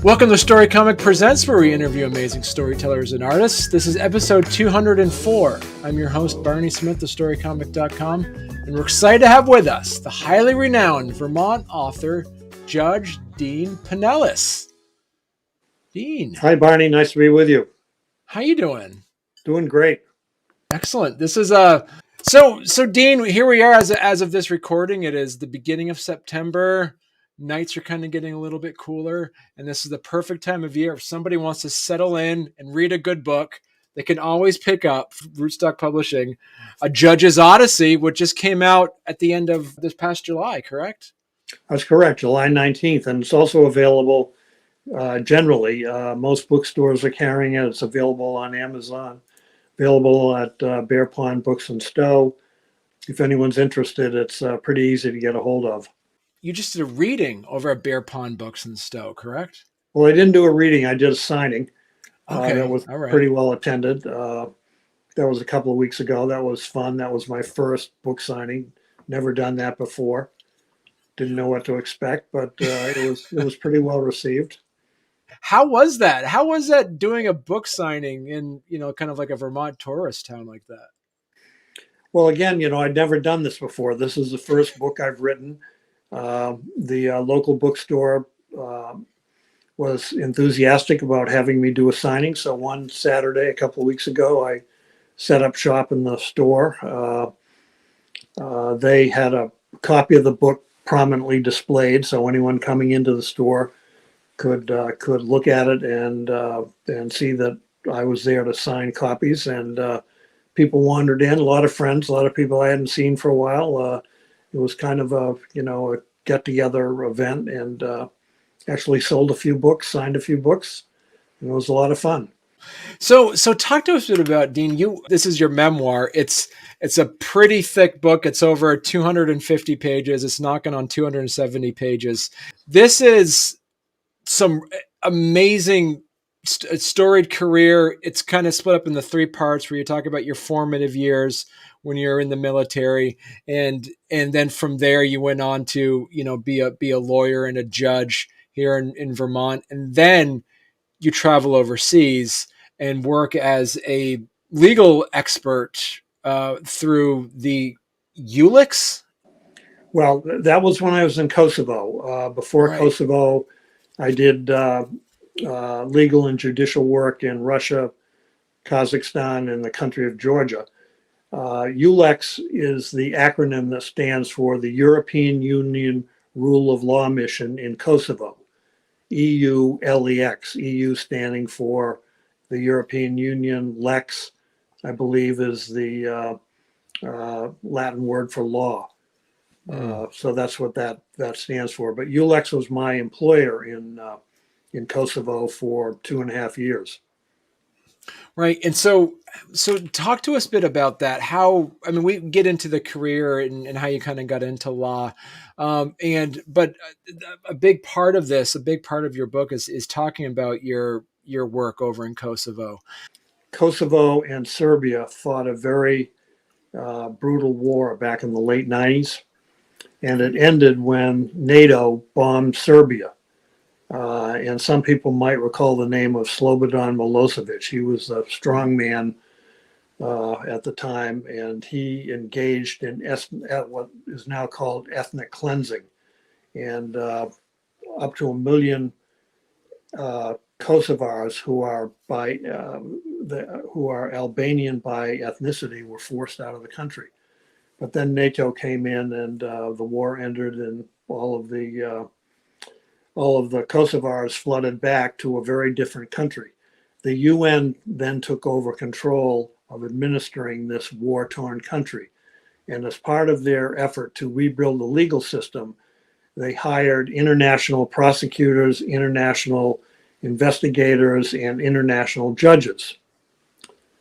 Welcome to Storycomic Presents, where we interview amazing storytellers and artists. This is episode 204. I'm your host, Barney Smith of Storycomic.com, and we're excited to have with us the highly renowned Vermont author, Judge Dean Pineles. Dean. Hi, Barney. Nice to be with you. How you doing? Doing great. Excellent. This is So Dean, here we are as of this recording. It is the beginning of September. Nights are kind of getting a little bit cooler, and this is the perfect time of year if somebody wants to settle in and read a good book. They can always pick up Rootstock Publishing, A Judge's Odyssey, which just came out at the end of this past July, correct? That's correct, July 19th, and it's also available generally. Most bookstores are carrying it. It's available on Amazon, available at Bear Pond Books and Stowe. If anyone's interested, it's pretty easy to get a hold of. You just did a reading over at Bear Pond Books and Stowe, correct? Well, I didn't do a reading. I did a signing. Okay, that was pretty well attended. That was a couple of weeks ago. That was fun. That was my first book signing. Never done that before. Didn't know what to expect, but it was pretty well received. How was that? How was that doing a book signing in, kind of like a Vermont tourist town like that? Well, again, I'd never done this before. This is the first book I've written. The local bookstore was enthusiastic about having me do a signing. So one Saturday, a couple of weeks ago, I set up shop in the store. They had a copy of the book prominently displayed, so anyone coming into the store could look at it and see that I was there to sign copies. And people wandered in. A lot of friends, a lot of people I hadn't seen for a while. It was kind of a get-together event, and actually sold a few books, signed a few books, and it was a lot of fun. So talk to us a bit about, Dean. This is your memoir. It's a pretty thick book. It's over 250 pages. It's knocking on 270 pages. This is some amazing storied career. It's kind of split up into three parts where you talk about your formative years when you're in the military, and then from there you went on to be a lawyer and a judge here in Vermont, and then you travel overseas and work as a legal expert through the ULEX. Well, that was when I was in Kosovo. Before Right. Kosovo, I did legal and judicial work in Russia, Kazakhstan, and the country of Georgia. ULEX is the acronym that stands for the European Union Rule of Law Mission in Kosovo. EULEX, EU standing for the European Union. Lex, I believe, is the Latin word for law. So that's what that stands for. But ULEX was my employer in Kosovo for 2.5 years. Right. And so talk to us a bit about that. We get into the career and how you kind of got into law. But a big part of this, a big part of your book is talking about your work over in Kosovo. Kosovo and Serbia fought a very brutal war back in the late 90s. And it ended when NATO bombed Serbia. And some people might recall the name of Slobodan Milosevic. He was a strong man at the time, and he engaged in what is now called ethnic cleansing. And up to 1 million Kosovars who are Albanian by ethnicity were forced out of the country. But then NATO came in, and the war ended, and all of the Kosovars flooded back to a very different country. The UN then took over control of administering this war-torn country. And as part of their effort to rebuild the legal system, they hired international prosecutors, international investigators, and international judges.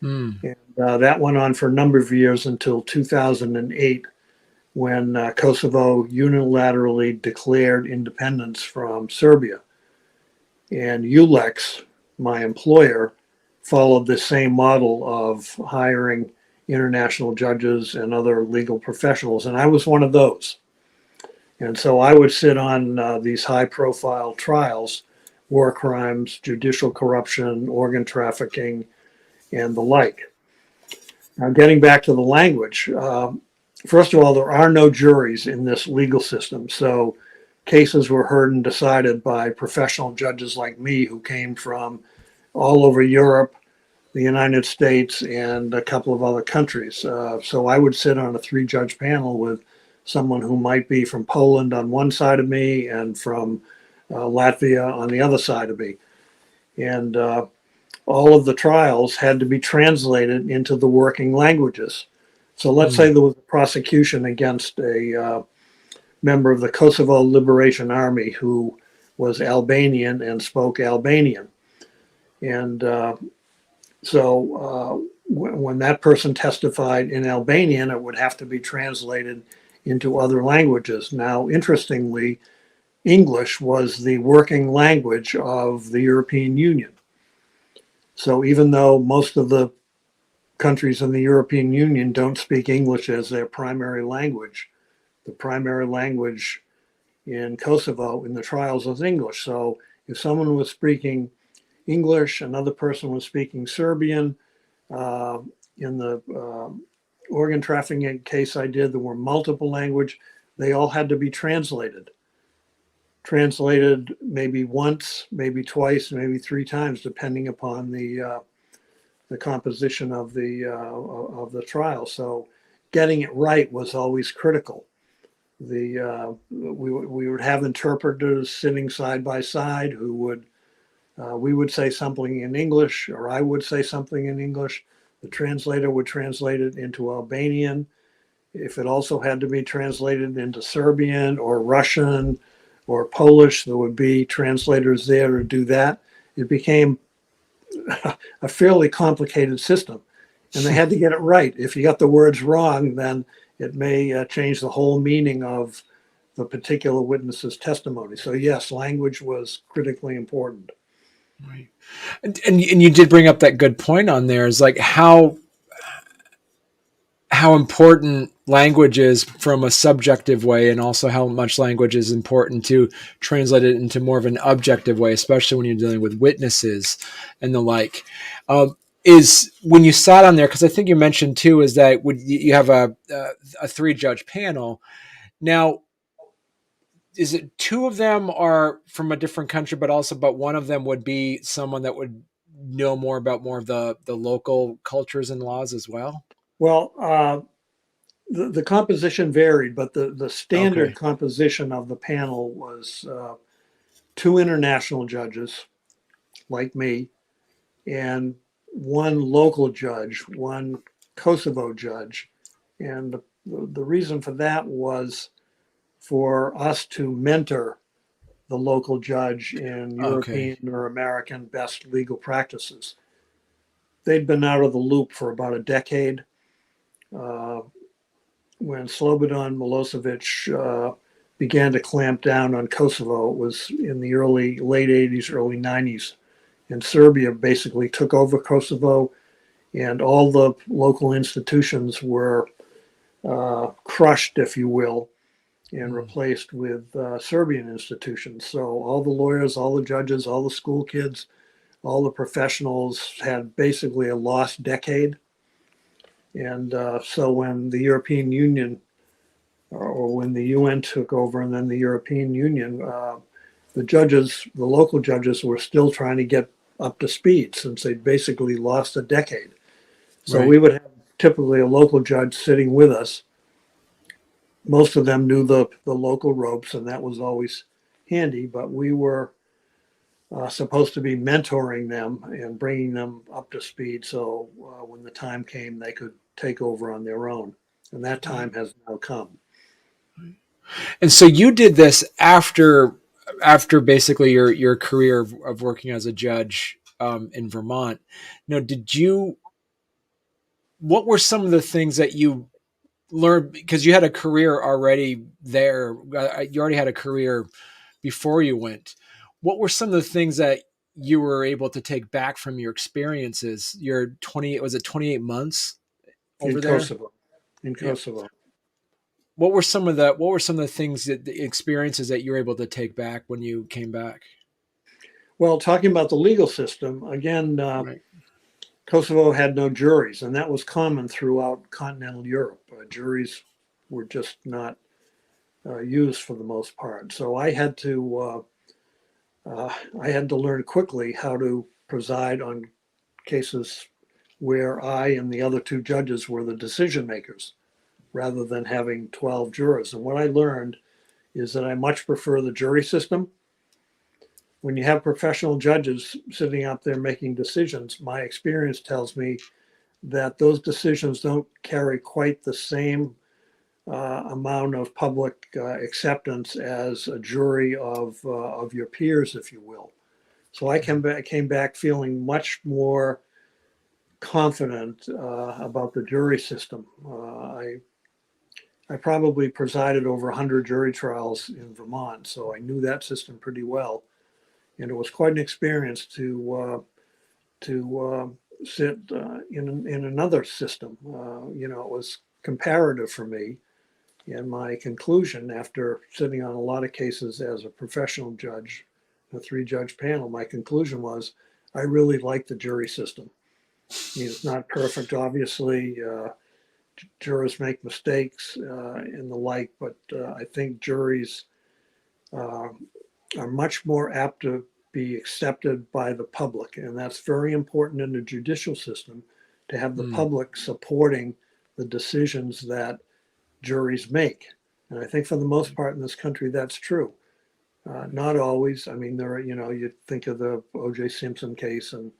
And that went on for a number of years until 2008, when Kosovo unilaterally declared independence from Serbia. And ULEX, my employer, followed the same model of hiring international judges and other legal professionals, and I was one of those. And so I would sit on these high-profile trials war crimes, judicial corruption, organ trafficking, and the like. Now, getting back to the language, first of all, there are no juries in this legal system. So cases were heard and decided by professional judges like me who came from all over Europe, the United States, and a couple of other countries. So I would sit on a 3-judge panel with someone who might be from Poland on one side of me and from Latvia on the other side of me. And all of the trials had to be translated into the working languages. So let's say there was a prosecution against a member of the Kosovo Liberation Army who was Albanian and spoke Albanian. And so when that person testified in Albanian, it would have to be translated into other languages. Now, interestingly, English was the working language of the European Union. So even though most of the countries in the European Union don't speak English as their primary language, the primary language in Kosovo in the trials was English. So if someone was speaking English, another person was speaking Serbian. In the organ trafficking case I did, there were multiple language. They all had to be translated. Translated maybe once, maybe twice, maybe 3 times, depending upon the composition of the trial. So getting it right was always critical. We would have interpreters sitting side by side who would we would say something in English, or I would say something in English. The translator would translate it into Albanian. If it also had to be translated into Serbian or Russian or Polish, there would be translators there to do that. It became a fairly complicated system, and they had to get it right. If you got the words wrong, then it may change the whole meaning of the particular witness's testimony. So yes, language was critically important. Right. And you did bring up that good point on there, is like how important language is from a subjective way, and also how much language is important to translate it into more of an objective way, especially when you're dealing with witnesses and the like. Is when you sat on there, because I think you mentioned too, is that you have a 3-judge panel. Now, is it 2 of them are from a different country, but one of them would be someone that would know more about more of the local cultures and laws as well? Well, the composition varied, but the standard Okay. composition of the panel was 2 international judges, like me, and 1 local judge, 1 Kosovo judge. And the reason for that was for us to mentor the local judge in Okay. European or American best legal practices. They'd been out of the loop for about a decade. Uh, when Slobodan Milosevic began to clamp down on Kosovo, it was in the late 80s, early 90s. And Serbia basically took over Kosovo, and all the local institutions were crushed, if you will, and replaced with Serbian institutions. So all the lawyers, all the judges, all the school kids, all the professionals had basically a lost decade. And so when the European Union, or when the UN took over, and then the European Union, the local judges were still trying to get up to speed since they basically lost a decade. So Right. we would have typically a local judge sitting with us. Most of them knew the local ropes, and that was always handy, but we were supposed to be mentoring them and bringing them up to speed so when the time came, they could take over on their own. And that time has now come. And so you did this after basically your career of working as a judge in Vermont. Now, what were some of the things that you learned, because you had a career already there? You already had a career before you went. What were some of the things that you were able to take back from your experiences? Your 20, was it 28 months In over there? Kosovo. In Yeah. Kosovo. What were some of the things, that the experiences that you were able to take back when you came back? Well, talking about the legal system, again, Right. Kosovo had no juries, and that was common throughout continental Europe. Juries were just not used for the most part. So I had to learn quickly how to preside on cases where I and the other two judges were the decision makers, rather than having 12 jurors. And what I learned is that I much prefer the jury system. When you have professional judges sitting out there making decisions, my experience tells me that those decisions don't carry quite the same amount of public acceptance as a jury of your peers, if you will. So I came back feeling much more confident about the jury system. I probably presided over 100 jury trials in Vermont, so I knew that system pretty well, and it was quite an experience to sit in another system. It was comparative for me. And my conclusion after sitting on a lot of cases as a professional judge, a 3-judge panel, my conclusion was I really like the jury system. I mean, it's not perfect, obviously. Jurors make mistakes and the like, but I think juries are much more apt to be accepted by the public. And that's very important in the judicial system, to have the public supporting the decisions that juries make. And I think for the most part in this country, that's true. Not always. I mean, you think of the O.J. Simpson case and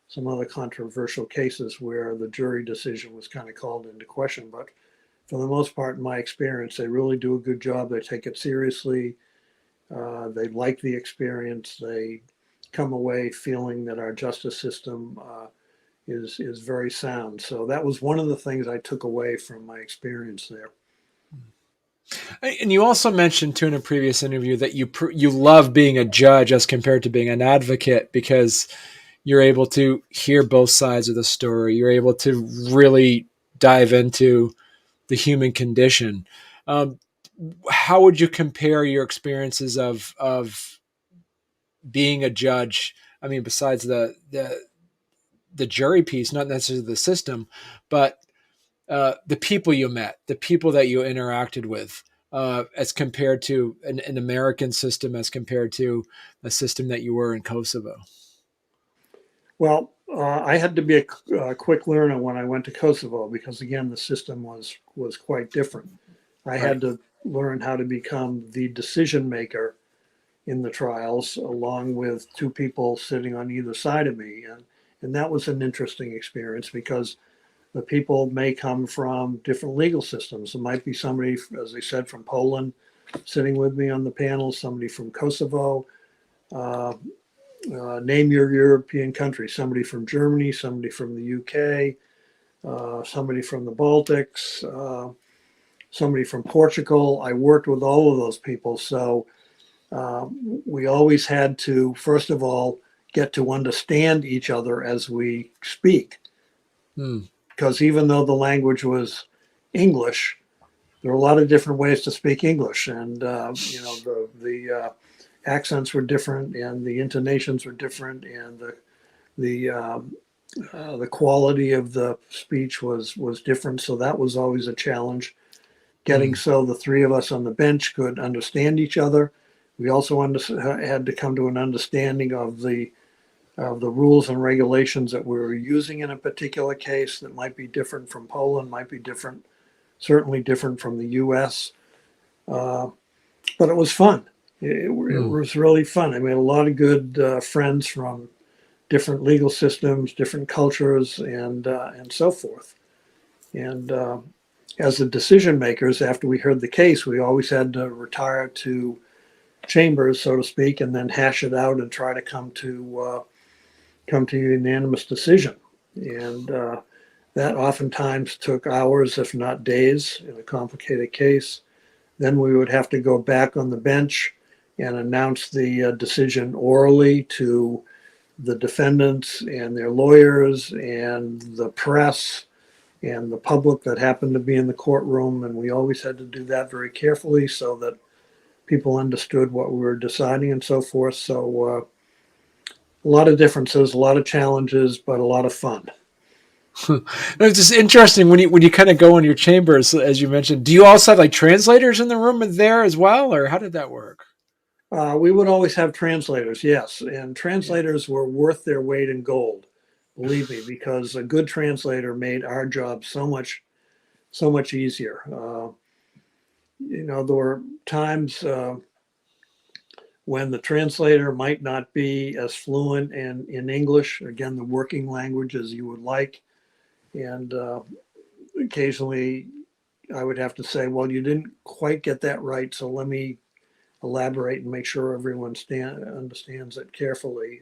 some other controversial cases where the jury decision was kind of called into question. But for the most part, in my experience, they really do a good job. They take it seriously. They like the experience. They come away feeling that our justice system is very sound. So that was one of the things I took away from my experience there. And you also mentioned too in a previous interview that you love being a judge as compared to being an advocate, because you're able to hear both sides of the story. You're able to really dive into the human condition. How would you compare your experiences of being a judge? I mean, besides the jury piece, not necessarily the system, but the people you met, the people that you interacted with, as compared to an American system, as compared to a system that you were in Kosovo? Well, I had to be a quick learner when I went to Kosovo because, again, the system was quite different. I Right. had to learn how to become the decision maker in the trials, along with two people sitting on either side of me, and that was an interesting experience because the people may come from different legal systems. It might be somebody, as I said, from Poland sitting with me on the panel, somebody from Kosovo. Uh, Name your European country, somebody from Germany, somebody from the UK, somebody from the Baltics, somebody from Portugal. I worked with all of those people. So we always had to, first of all, get to understand each other as we speak. Hmm. Because even though the language was English, there are a lot of different ways to speak English. And, the accents were different and the intonations were different and the quality of the speech was different. So that was always a challenge. Getting Hmm. so the three of us on the bench could understand each other. We also had to come to an understanding of the rules and regulations that we were using in a particular case that might be different from Poland, might be different, certainly different from the U.S. But it was fun. It Hmm. was really fun. I made a lot of good friends from different legal systems, different cultures, and so forth. And as the decision makers, after we heard the case, we always had to retire to chambers, so to speak, and then hash it out and try to come to a unanimous decision. And that oftentimes took hours, if not days, in a complicated case. Then we would have to go back on the bench and announce the decision orally to the defendants and their lawyers and the press and the public that happened to be in the courtroom. And we always had to do that very carefully so that people understood what we were deciding and so forth. So a lot of differences, a lot of challenges, but a lot of fun. It's just interesting when you kind of go in your chambers, as you mentioned. Do you also have like translators in the room there as well, or how did that work? We would always have translators, yes, and Yeah. translators were worth their weight in gold, believe me, because a good translator made our job so much easier. There were times when the translator might not be as fluent in English, again, the working language as you would like, and occasionally I would have to say, well, you didn't quite get that right, so let me elaborate and make sure everyone understands it carefully.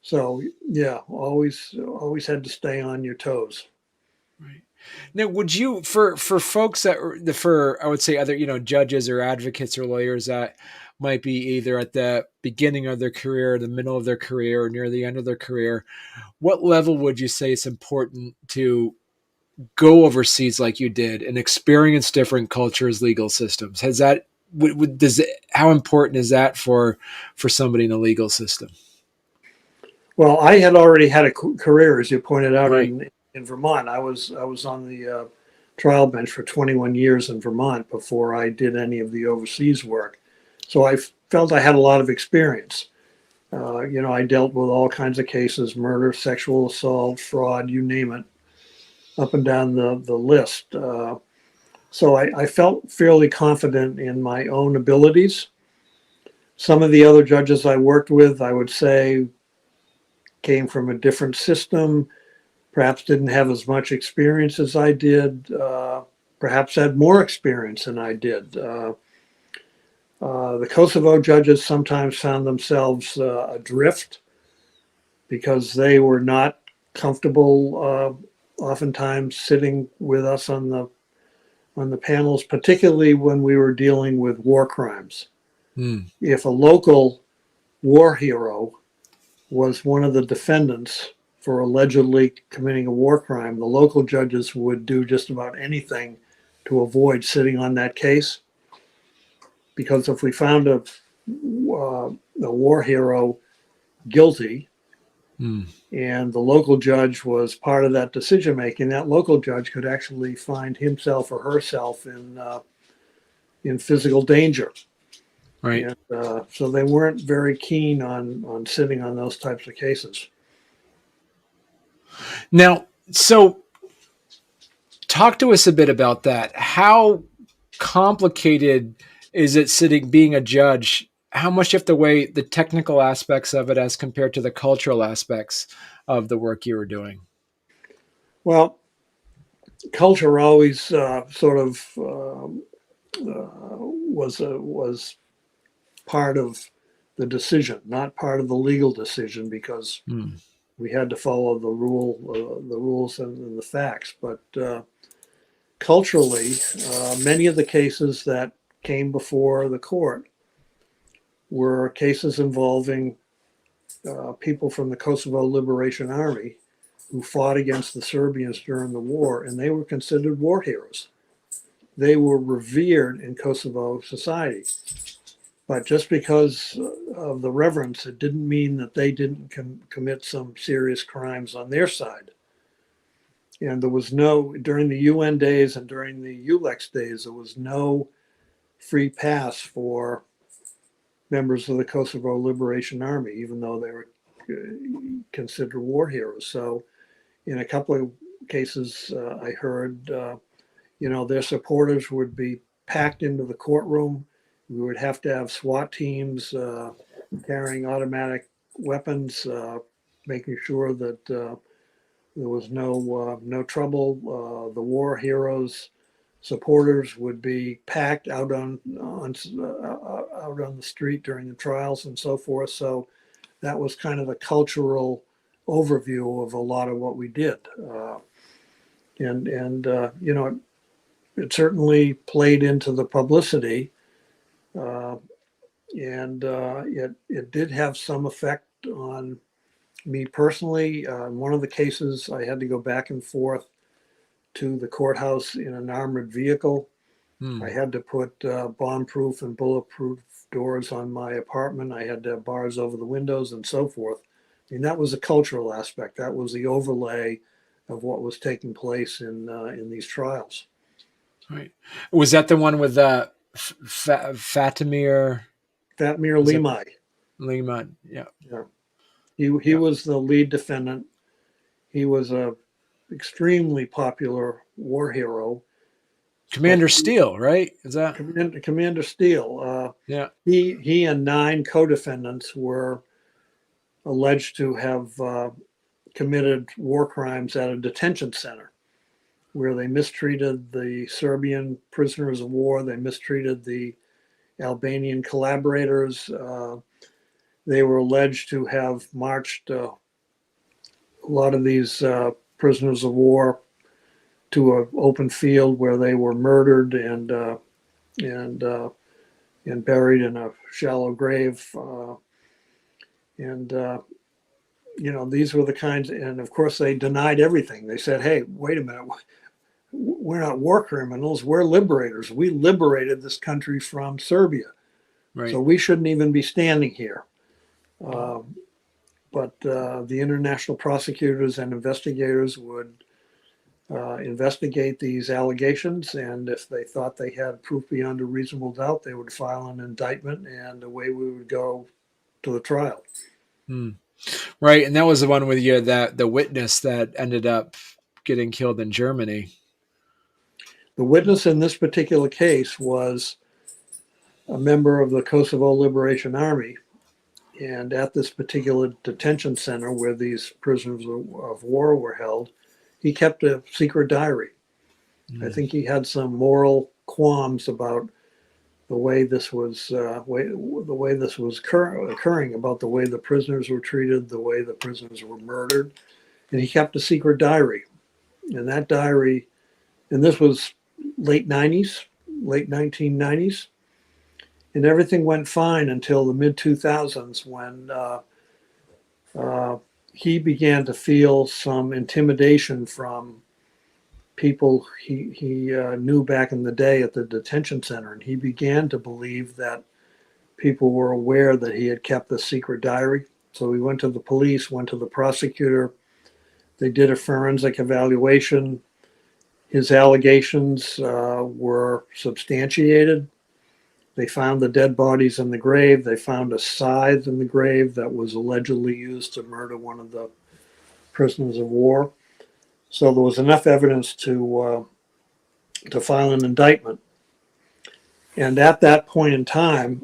So yeah, always had to stay on your toes. Right. Now, would you for folks that for I would say other judges or advocates or lawyers that might be either at the beginning of their career, the middle of their career, or near the end of their career, what level would you say is important to go overseas like you did and experience different cultures, legal systems? Has that does it, how important is that for somebody in the legal system? Well, I had already had a career, as you pointed out, Right. in Vermont. I was on the trial bench for 21 years in Vermont before I did any of the overseas work. So I felt I had a lot of experience. I dealt with all kinds of cases: murder, sexual assault, fraud, you name it, up and down the list. So I felt fairly confident in my own abilities. Some of the other judges I worked with, I would say, came from a different system, perhaps didn't have as much experience as I did, perhaps had more experience than I did. The Kosovo judges sometimes found themselves adrift because they were not comfortable, oftentimes sitting with us on the panels, particularly when we were dealing with war crimes. Hmm. If a local war hero was one of the defendants for allegedly committing a war crime, the local judges would do just about anything to avoid sitting on that case. Because if we found a war hero guilty Hmm. and the local judge was part of that decision making, that local judge could actually find himself or herself in physical danger. Right. And so they weren't very keen on sitting on those types of cases. Now, so talk to us a bit about that. How complicated is it sitting being a judge? How much you have to weigh the technical aspects of it as compared to the cultural aspects of the work you were doing? Well, culture always sort of was part of the decision, not part of the legal decision, because Hmm. we had to follow the rules and the facts. But culturally, many of the cases that came before the court were cases involving people from the Kosovo Liberation Army who fought against the Serbians during the war, and they were considered war heroes. They were revered in Kosovo society. But just because of the reverence, it didn't mean that they didn't commit some serious crimes on their side. And there was no, during the UN days and during the ULEX days, there was no free pass for members of the Kosovo Liberation Army, even though they were considered war heroes. So, in a couple of cases, I heard, their supporters would be packed into the courtroom. We would have to have SWAT teams carrying automatic weapons, making sure that there was no trouble. The war heroes supporters would be packed out on the street during the trials and so forth. So that was kind of a cultural overview of a lot of what we did, and it certainly played into the publicity, uh, and it did have some effect on me personally. In one of the cases, I had to go back and forth to the courthouse in an armored vehicle. Hmm. I had to put bomb-proof and bulletproof doors on my apartment. I had to have bars over the windows and so forth. I mean, that was a cultural aspect. That was the overlay of what was taking place in these trials. Right. Was that the one with Fatimir? Fatmir Was it Limai, Lima? Yeah. yeah, he Yeah. was the lead defendant. He was a extremely popular war hero, but Commander Steele, right? Is that? Commander Steele, Yeah. he and 9 co-defendants were alleged to have committed war crimes at a detention center where they mistreated the Serbian prisoners of war. They mistreated the Albanian collaborators. They were alleged to have marched a lot of these prisoners of war to an open field where they were murdered and and buried in a shallow grave. And you know, these were the kinds, and of course they denied everything. They said, "Hey, wait a minute, we're not war criminals. We're liberators. We liberated this country from Serbia, so Right. we shouldn't even be standing here." Uh, but the international prosecutors and investigators would investigate these allegations, and if they thought they had proof beyond a reasonable doubt, they would file an indictment, and away we would go to the trial. Hmm. Right. And that was the one with you that the witness that ended up getting killed in Germany. The witness in this particular case was a member of the Kosovo Liberation Army. And at this particular detention center where these prisoners of war were held, he kept a secret diary. I Hmm. think he had some moral qualms about the way this was occurring, about the way the prisoners were treated, the way the prisoners were murdered, and he kept a secret diary. And that diary, and this was late '90s, late 1990s, and everything went fine until the mid 2000s when uh, he began to feel some intimidation from people he knew back in the day at the detention center, and he began to believe that people were aware that he had kept the secret diary. So he went to the police, went to the prosecutor. They did a forensic evaluation. His allegations were substantiated. They found the dead bodies in the grave. They found a scythe in the grave that was allegedly used to murder one of the prisoners of war. So there was enough evidence to file an indictment. And at that point in time,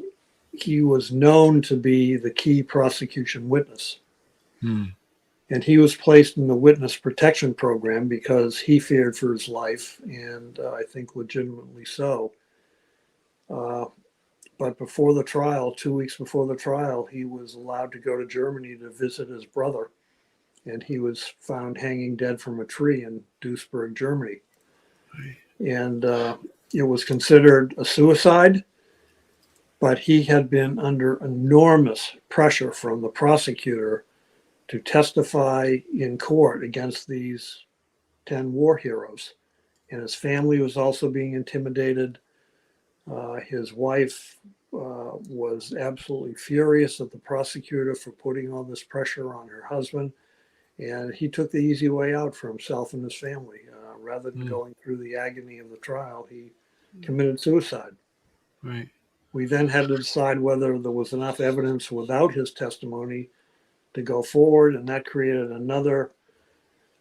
he was known to be the key prosecution witness. Hmm. And he was placed in the witness protection program because he feared for his life, and I think legitimately so. Uh, but before the trial, 2 weeks before the trial, he was allowed to go to Germany to visit his brother, and he was found hanging dead from a tree in Duisburg, Germany. And it was considered a suicide, but he had been under enormous pressure from the prosecutor to testify in court against these 10 war heroes. And his family was also being intimidated. His wife was absolutely furious at the prosecutor for putting all this pressure on her husband. And he took the easy way out for himself and his family. Rather than Hmm. going through the agony of the trial, he committed suicide. Right. We then had to decide whether there was enough evidence without his testimony to go forward, and that created another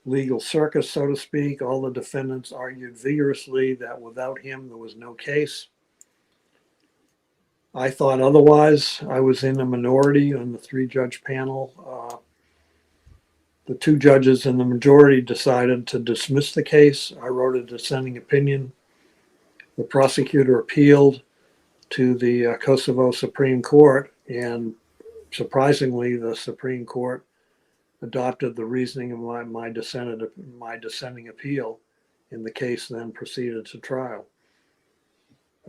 legal circus, so to speak. All the defendants argued vigorously that without him, there was no case. I thought otherwise. I was in a minority on the 3-judge panel. The 2 judges in the majority decided to dismiss the case. I wrote a dissenting opinion. The prosecutor appealed to the Kosovo Supreme Court, and surprisingly, the Supreme Court adopted the reasoning of my dissenting appeal, and the case then proceeded to trial.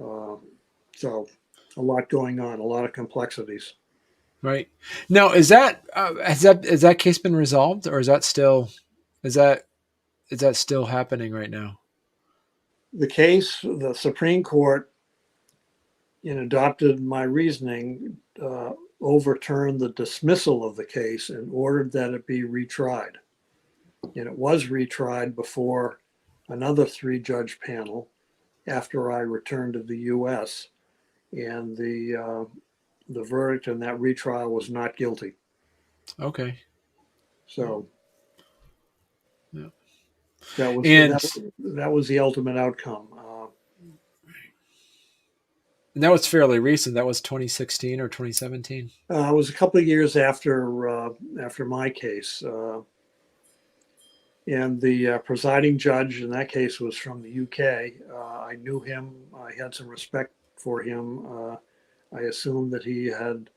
Uh, so, a lot going on, a lot of complexities. Right. Now, has that case been resolved, or is that still happening right now? The case, the Supreme Court, in adopted my reasoning, overturned the dismissal of the case and ordered that it be retried. And it was retried before another 3-judge panel after I returned to the U.S. And the verdict in that retrial was not guilty. Okay. So Yeah. that And that was the ultimate outcome. that was fairly recent. That was 2016 or 2017. It was a couple of years after my case, and the presiding judge in that case was from the UK. I knew him. I had some respect for him. I assumed that he had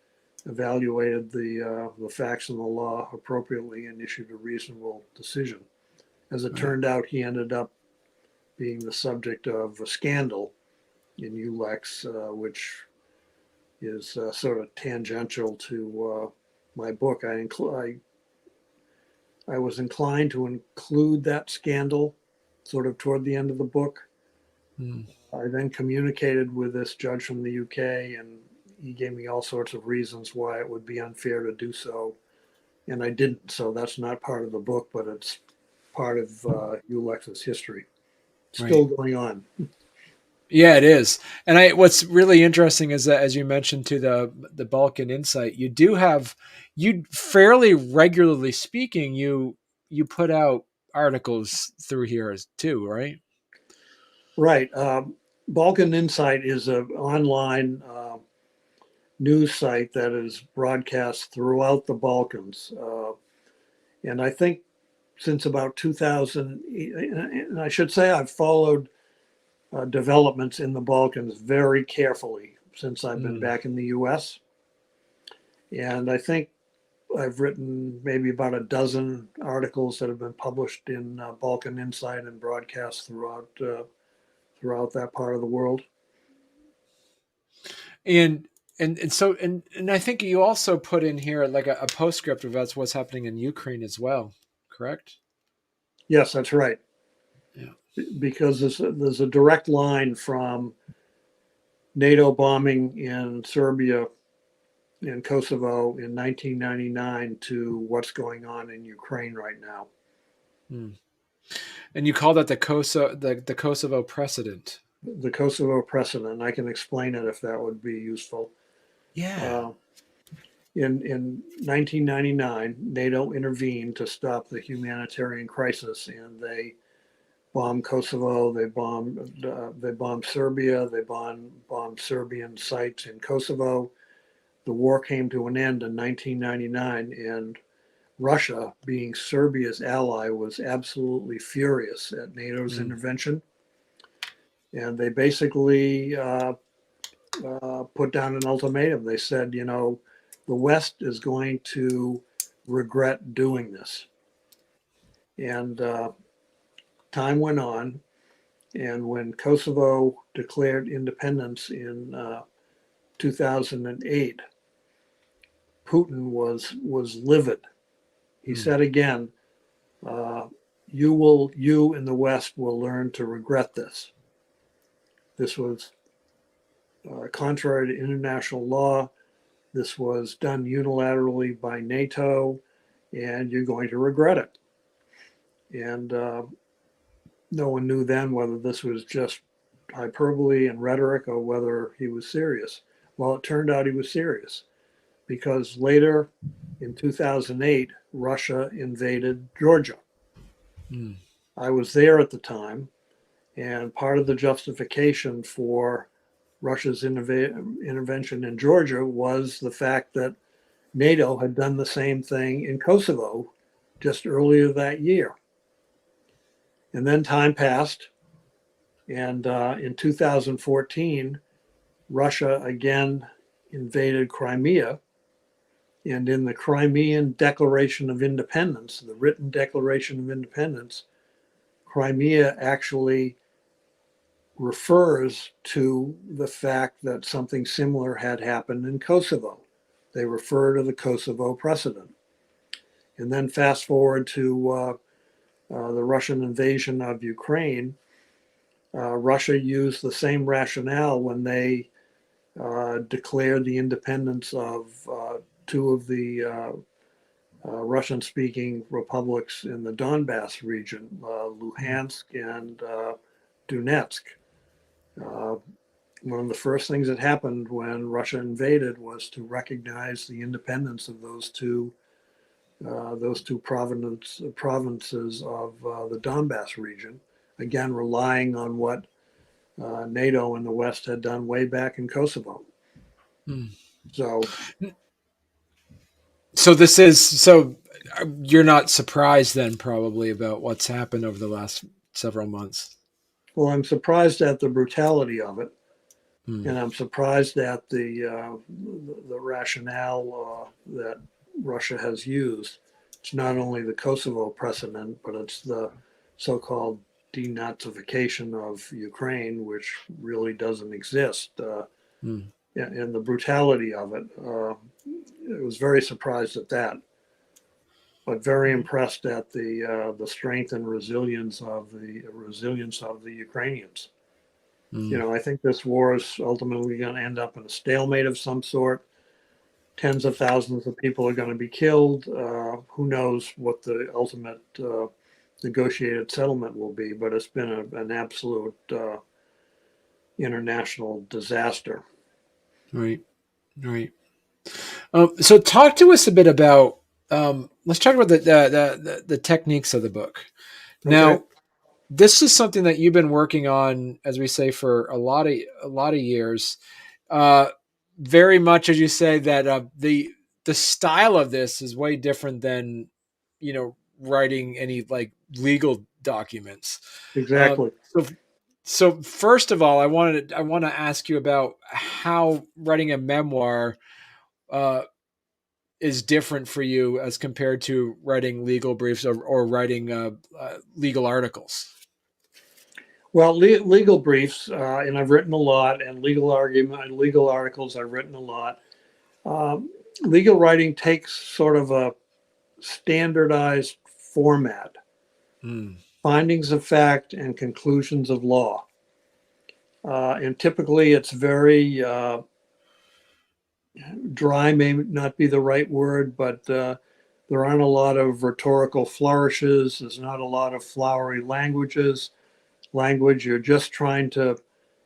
evaluated the facts and the law appropriately and issued a reasonable decision. As it turned out, he ended up being the subject of a scandal in ULEX, which is sort of tangential to my book. I was inclined to include that scandal sort of toward the end of the book. I then communicated with this judge from the UK, and he gave me all sorts of reasons why it would be unfair to do so. And I didn't. So that's not part of the book, but it's part of ULEX's history. Still going on. Yeah, it is. And what's really interesting is that, as you mentioned to the Balkan Insight, you fairly regularly speaking, you put out articles through here too, right? Right. Balkan Insight is an online news site that is broadcast throughout the Balkans. And I think since about 2000, and I should say I've followed developments in the Balkans very carefully since I've been back in the US. And I think I've written maybe about a dozen articles that have been published in Balkan Insight and broadcast throughout that part of the world. And I think you also put in here like a postscript about what's happening in Ukraine as well, correct? Yes, that's right. Yeah. Because there's a direct line from NATO bombing in Serbia and Kosovo in 1999 to what's going on in Ukraine right now. And you call that the Kosovo precedent. The Kosovo precedent. I can explain it if that would be useful. Yeah. In 1999, NATO intervened to stop the humanitarian crisis, and they bombed Kosovo. They bombed Serbia. They bombed Serbian sites in Kosovo. The war came to an end in 1999, and Russia, being Serbia's ally, was absolutely furious at NATO's intervention. And they basically put down an ultimatum. They said, the West is going to regret doing this. And time went on. And when Kosovo declared independence in 2008, Putin was livid. He said again, you in the West will learn to regret this. This was contrary to international law. This was done unilaterally by NATO, and you're going to regret it. And no one knew then whether this was just hyperbole and rhetoric or whether he was serious. Well, it turned out he was serious, because later in 2008, Russia invaded Georgia. I was there at the time, and part of the justification for Russia's intervention in Georgia was the fact that NATO had done the same thing in Kosovo just earlier that year. And then time passed, and in 2014, Russia again invaded Crimea. And in the Crimean Declaration of Independence, the written Declaration of Independence, Crimea actually refers to the fact that something similar had happened in Kosovo. They refer to the Kosovo precedent. And then fast forward to the Russian invasion of Ukraine. Russia used the same rationale when they declared the independence of two of the Russian-speaking republics in the Donbass region, Luhansk and Donetsk. One of the first things that happened when Russia invaded was to recognize the independence of those two provinces of the Donbass region. Again, relying on what NATO and the West had done way back in Kosovo. Hmm. So, So you're not surprised then, probably, about what's happened over the last several months. well, I'm surprised at the brutality of it, Hmm. and I'm surprised at the rationale that Russia has used. It's not only the Kosovo precedent, but it's the so-called denazification of Ukraine, which really doesn't exist. Hmm. And the brutality of it, I was very surprised at that, but very impressed at the strength and resilience of the Ukrainians. Hmm. I think this war is ultimately going to end up in a stalemate of some sort. Tens of thousands of people are going to be killed. Who knows what the ultimate negotiated settlement will be? But it's been an absolute international disaster. Right. Right. So talk to us a bit about. Let's talk about the techniques of the book. Okay. Now, this is something that you've been working on, as we say, for a lot of years. Uh, Very much, as you say, that the style of this is way different than writing any like legal documents. Exactly. So first of all, I want to ask you about how writing a memoir uh, is different for you as compared to writing legal briefs or writing legal articles. Well, legal briefs, and I've written a lot, and legal articles, I've written a lot. Um, Legal writing takes sort of a standardized format, Mm, findings of fact and conclusions of law. And typically it's very dry, may not be the right word, but there aren't a lot of rhetorical flourishes. There's not a lot of flowery language. You're just trying to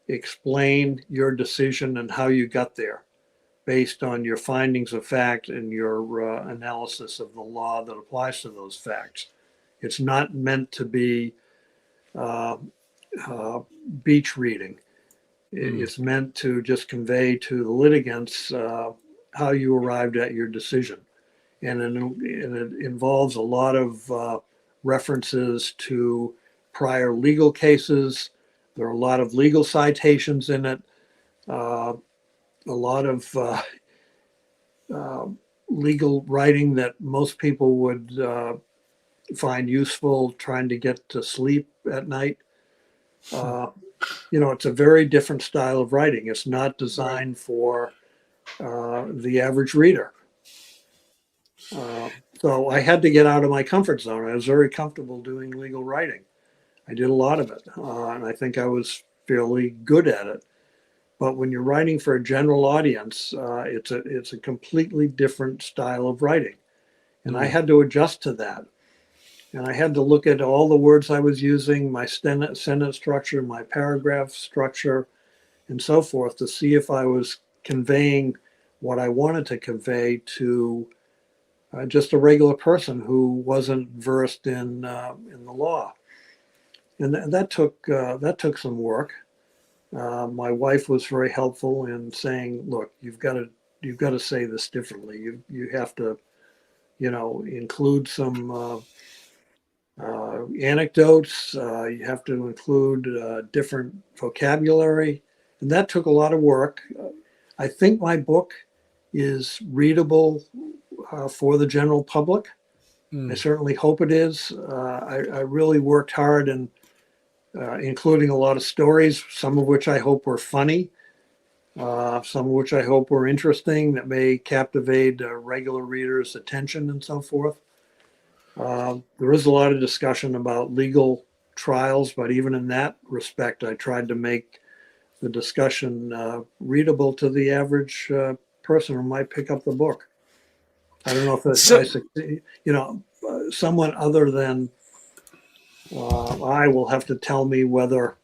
explain your decision and how you got there based on your findings of fact and your analysis of the law that applies to those facts. It's not meant to be uh, uh, beach reading. mm, It's meant to just convey to the litigants how you arrived at your decision. And it involves a lot of references to prior legal cases. There are a lot of legal citations in it, a lot of uh, legal writing that most people would find useful trying to get to sleep at night. Uh, it's a very different style of writing. It's not right. designed for the average reader. Uh, so I had to get out of my comfort zone. I was very comfortable doing legal writing. I did a lot of it, and I think I was fairly good at it. But when you're writing for a general audience, it's a completely different style of writing, and I Mm, had to adjust to that. And I had to look at all the words I was using, my sentence structure, my paragraph structure, and so forth to see if I was conveying what I wanted to convey to just a regular person who wasn't versed in the law. And that took some work. My wife was very helpful in saying, "Look, you've got to say this differently. You have to, include some anecdotes. You have to include different vocabulary," and that took a lot of work. I think my book is readable for the general public. I mm, certainly hope it is. I really worked hard in including a lot of stories, some of which I hope were funny, some of which I hope were interesting that may captivate regular readers' attention and so forth. There is a lot of discussion about legal trials, but even in that respect, I tried to make the discussion readable to the average person who might pick up the book. I don't know if I So, succeed, someone other than I will have to tell me whether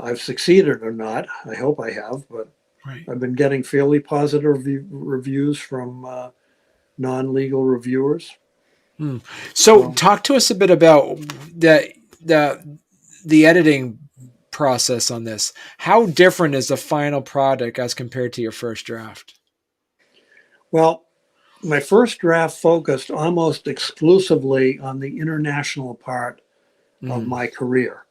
I've succeeded or not. I hope I have, but right. I've been getting fairly positive reviews from non-legal reviewers. So So, talk to us a bit about the the editing process on this. How different is the final product as compared to your first draft? well, my first draft focused almost exclusively on the international part of Mm, my career.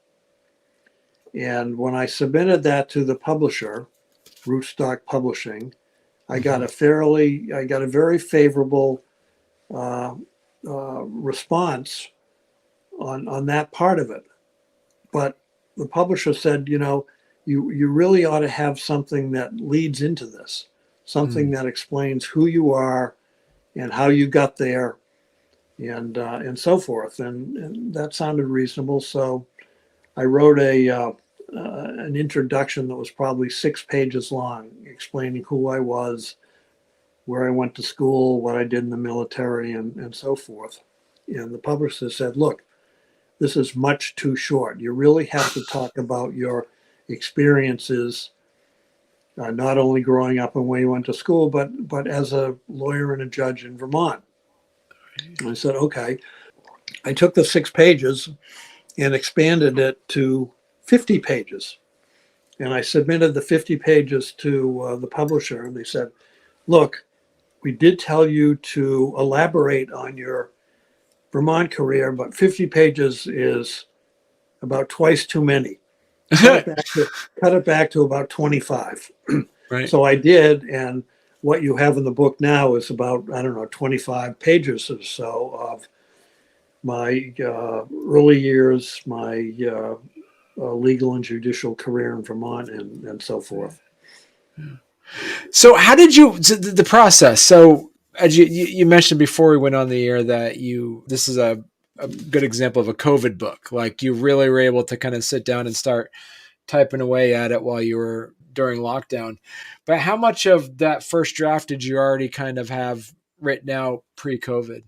And when I submitted that to the publisher, Rootstock Publishing, mhm, I got a very favorable uh, response on that part of it. But the publisher said, you really ought to have something that leads into this, something mm, that explains who you are and how you got there, and so forth. And that sounded reasonable. So I wrote an introduction that was probably 6 pages long, explaining who I was, where I went to school, what I did in the military, and so forth. And the publisher said, look, this is much too short. You really have to talk about your experiences, not only growing up and where you went to school, but as a lawyer and a judge in Vermont. And I said, okay. I took the 6 pages and expanded it to 50 pages. And I submitted the 50 pages to the publisher, and they said, look, we did tell you to elaborate on your Vermont career, but 50 pages is about twice too many. Cut it back to cut it back to about 25. right. So I did, and what you have in the book now is about, I don't know, 25 pages or so of my early years, my legal and judicial career in Vermont, and so forth. So how did you the process? So as you mentioned before we went on the air that this is a good example of a COVID book. Like you really were able to kind of sit down and start typing away at it while you were during lockdown. But how much of that first draft did you already kind of have written out pre-COVID?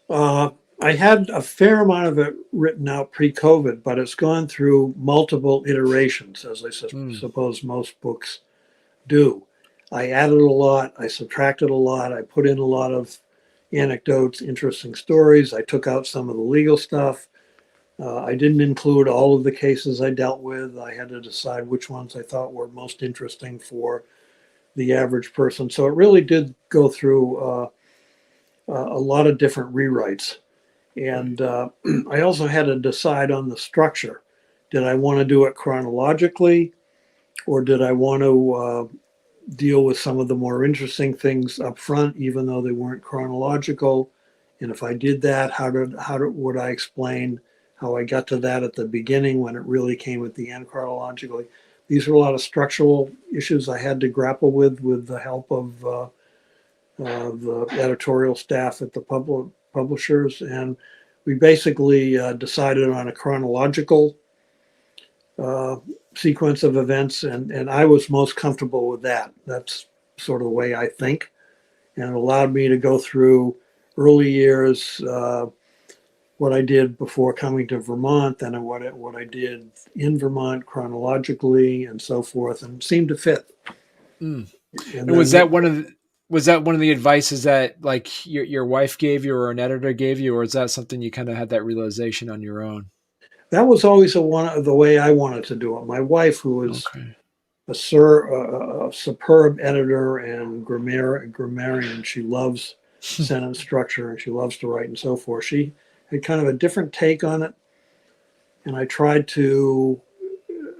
Uh, I had a fair amount of it written out pre-COVID, but it's gone through multiple iterations, as I Mm, suppose most books do. I added a lot, I subtracted a lot, I put in a lot of anecdotes, interesting stories. I took out some of the legal stuff. I didn't include all of the cases I dealt with. I had to decide which ones I thought were most interesting for the average person. So it really did go through a lot of different rewrites. right. And I also had to decide on the structure. Did I want to do it chronologically, or did I want to deal with some of the more interesting things up front, even though they weren't chronological? And if I did that, would I explain how I got to that at the beginning when it really came at the end chronologically? These are a lot of structural issues I had to grapple with the help of the editorial staff at the publishers, and we basically decided on a chronological uh, sequence of events, and I was most comfortable with that. That's sort of the way I think, and it allowed me to go through early years, what I did before coming to Vermont, then what I did in Vermont chronologically, and so forth, and it seemed to fit. Mm. And And then was that one of the advices that like your wife gave you or an editor gave you, or is that something you kind of had that realization on your own? that was always one of the way I wanted to do it. My wife, who is Okay. a superb editor and grammarian. She loves sentence structure and she loves to write and so forth. She had kind of a different take on it, and I tried to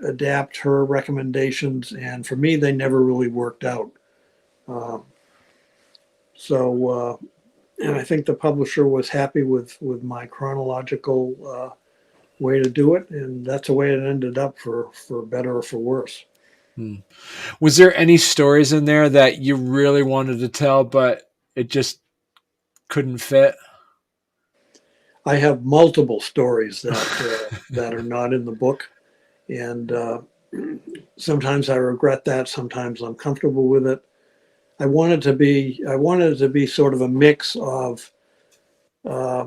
adapt her recommendations. And for me, they never really worked out. Uh, so, and I think the publisher was happy with my chronological way to do it, and that's the way it ended up for better or for worse. Hmm. Was there any stories in there that you really wanted to tell, but it just couldn't fit? I have multiple stories that are not in the book, and sometimes I regret that. Sometimes I'm comfortable with it. I wanted it to be sort of a mix of uh,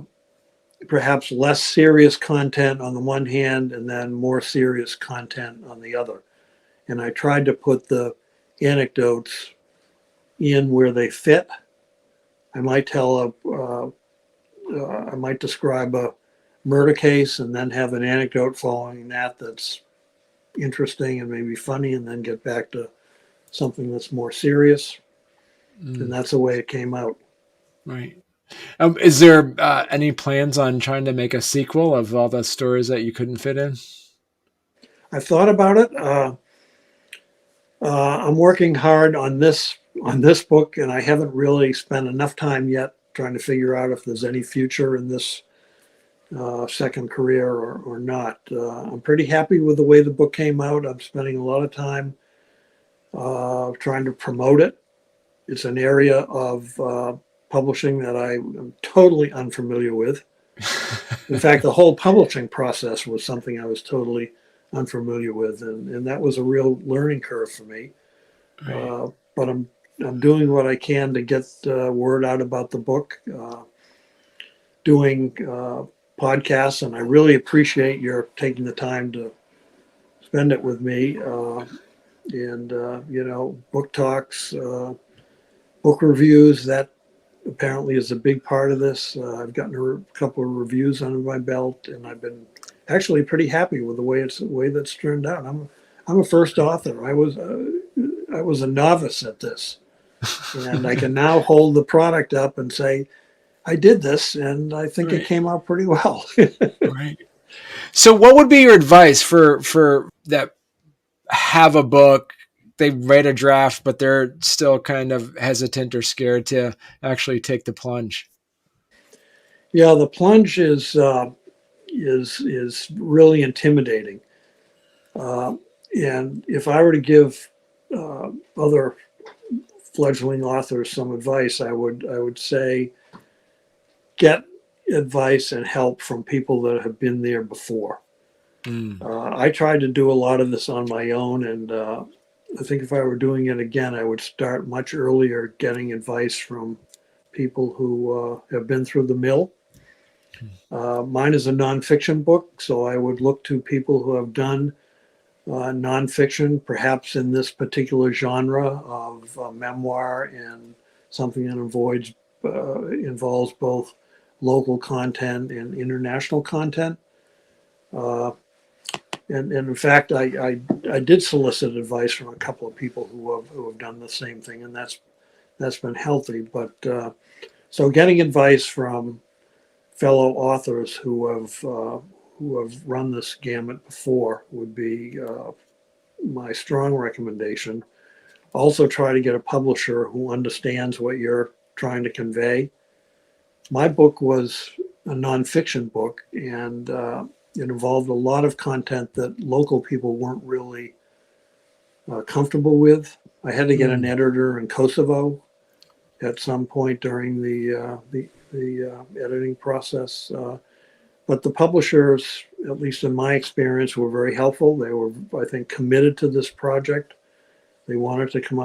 perhaps less serious content on the one hand, and then more serious content on the other. And I tried to put the anecdotes in where they fit. I might I might describe a murder case and then have an anecdote following that that's interesting and maybe funny, and then get back to something that's more serious. And Mm, that's the way it came out. right. Is there any plans on trying to make a sequel of all the stories that you couldn't fit in? I've thought about it. I'm working hard on this book, and I haven't really spent enough time yet trying to figure out if there's any future in this second career or not. I'm pretty happy with the way the book came out. I'm spending a lot of time trying to promote it. It's an area of publishing that I am totally unfamiliar with. In fact, the whole publishing process was something I was totally unfamiliar with, and that was a real learning curve for me. Right. But I'm doing what I can to get word out about the book, doing podcasts, and I really appreciate your taking the time to spend it with me. And you know, book talks, book reviews. That apparently is a big part of this. I've gotten a couple of reviews under my belt, and I've been actually pretty happy with the way that's turned out. I'm a first author. I was a novice at this, and I can now hold the product up and say I did this, and I think it Right. came out pretty well. Right. So, what would be your advice for that have a book? They write a draft, but they're still kind of hesitant or scared to actually take the plunge. Yeah, the plunge is really intimidating. Uh, and if I were to give other fledgling authors some advice, I would say get advice and help from people that have been there before. Mm. I tried to do a lot of this on my own, and I think if I were doing it again, I would start much earlier, getting advice from people who have been through the mill. Mine is a nonfiction book, so I would look to people who have done nonfiction, perhaps in this particular genre of memoir and something that involves both local content and international content. Uh, and in fact, I did solicit advice from a couple of people who have done the same thing, and that's been healthy. But so getting advice from fellow authors who have run this gamut before would be my strong recommendation. Also, try to get a publisher who understands what you're trying to convey. My book was a nonfiction book, and it involved a lot of content that local people weren't really comfortable with. I had to get an Mm. editor in Kosovo at some point during the editing process. But the publishers, at least in my experience, were very helpful. They were, I think, committed to this project. They wanted it to come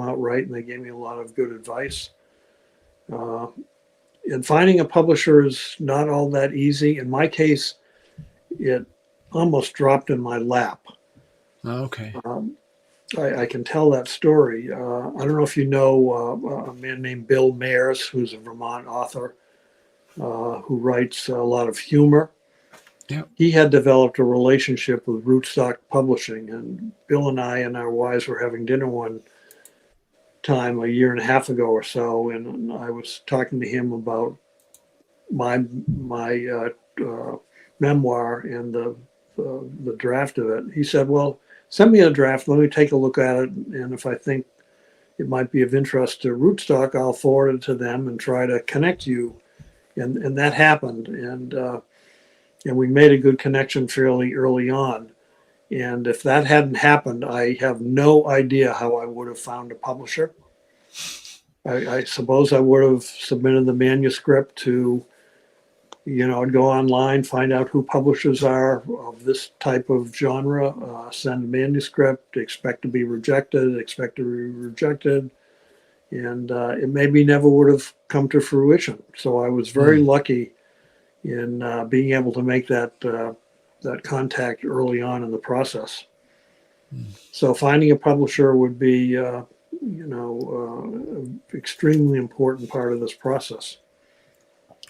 out right, and they gave me a lot of good advice. Uh, and finding a publisher is not all that easy. In my case, it almost dropped in my lap. Okay. Um, I can tell that story. I don't know if you know a man named Bill Mayers, who's a Vermont author who writes a lot of humor. Yep. He had developed a relationship with Rootstock Publishing, and Bill and I and our wives were having dinner one time a year and a half ago or so, and I was talking to him about my memoir and the draft of it. He said, "Well, send me a draft. Let me take a look at it, and if I think it might be of interest to Rootstock, I'll forward it to them and try to connect you." And that happened, and we made a good connection fairly early on. And if that hadn't happened, I have no idea how I would have found a publisher. I suppose I would have submitted the manuscript to I'd go online, find out who publishers are of this type of genre, send a manuscript, expect to be rejected, and it maybe never would have come to fruition. So I was very lucky in being able to make that contact early on in the process. So finding a publisher would be, extremely important part of this process.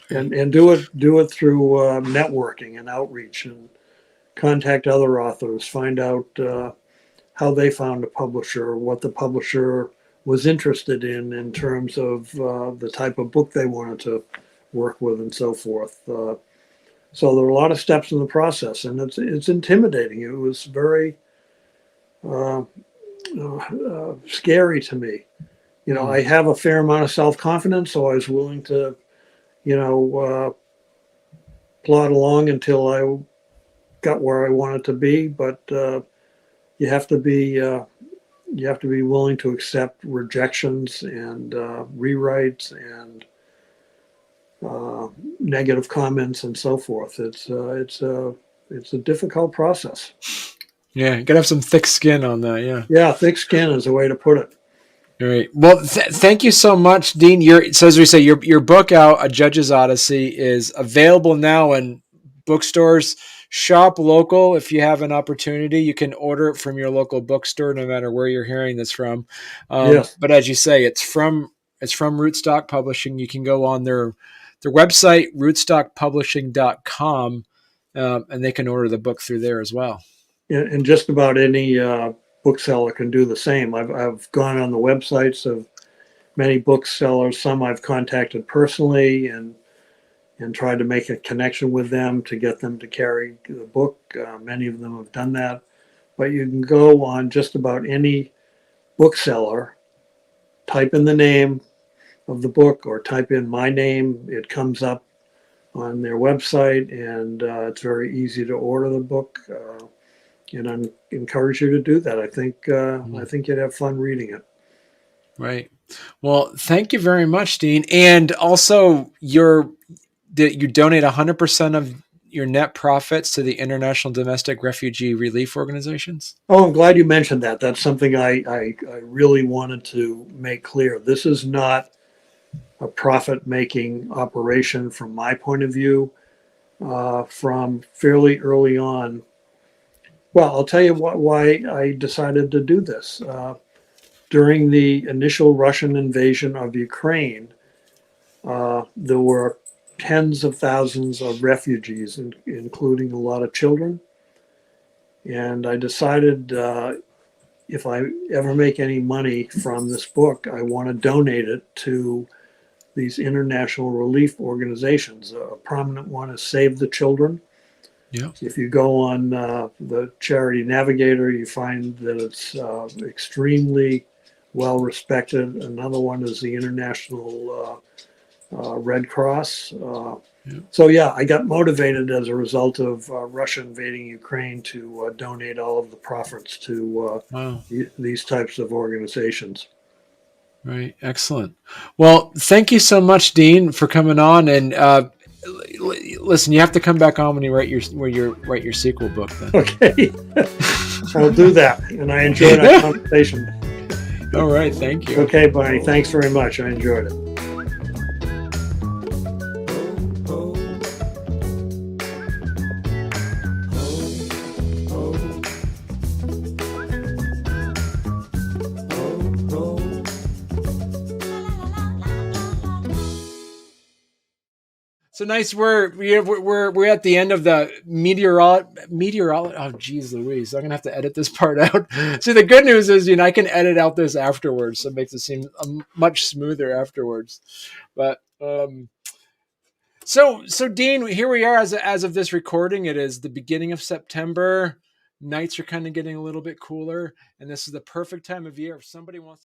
And do it through networking and outreach, and contact other authors, find out how they found a publisher, what the publisher was interested in terms of the type of book they wanted to work with, and so forth. So there are a lot of steps in the process, and it's intimidating. It was very scary to me. I have a fair amount of self-confidence, so I was willing to, plod along until I got where I wanted to be. But you have to be willing to accept rejections and rewrites and negative comments and so forth. It's a difficult process. Yeah, you gotta have some thick skin on that. Yeah. Yeah, thick skin is a way to put it. All right. Well, thank you so much, Dean. So as we say, your book out, A Judge's Odyssey, is available now in bookstores. Shop local. If you have an opportunity, you can order it from your local bookstore, no matter where you're hearing this from. Yes. But as you say, it's from Rootstock Publishing. You can go on their website, rootstockpublishing.com, and they can order the book through there as well. And just about any bookseller can do the same. I've gone on the websites of many booksellers. Some I've contacted personally and tried to make a connection with them to get them to carry the book. Many of them have done that. But you can go on just about any bookseller, type in the name of the book or type in my name. It comes up on their website, and it's very easy to order the book. And I encourage you to do that. I think you'd have fun reading it. Right. Well, thank you very much, Dean. And also, you donate 100% of your net profits to the International Domestic Refugee Relief Organizations. Oh, I'm glad you mentioned that. That's something I really wanted to make clear. This is not a profit-making operation from my point of view. From fairly early on, well, I'll tell you why I decided to do this. During the initial Russian invasion of Ukraine, there were tens of thousands of refugees, including a lot of children. And I decided if I ever make any money from this book, I want to donate it to these international relief organizations. A prominent one is Save the Children. Yeah. If you go on the Charity Navigator, you find that it's extremely well respected. Another one is the International Red Cross. So yeah, I got motivated as a result of Russia invading Ukraine to donate all of the profits to these types of organizations. Right. Excellent. Well, thank you so much, Dean, for coming on. And listen, you have to come back on when you write your sequel book. Then. Okay, I'll do that. And I enjoyed our conversation. All right. Thank you. Okay, Barney. Thanks very much. I enjoyed it. So nice. We're at the end of the meteorology. Oh, geez, Louise, I'm gonna have to edit this part out. So the good news is, I can edit out this afterwards, so it makes it seem much smoother afterwards. But so Dean, here we are as of this recording. It is the beginning of September. Nights are kind of getting a little bit cooler, and this is the perfect time of year if somebody wants.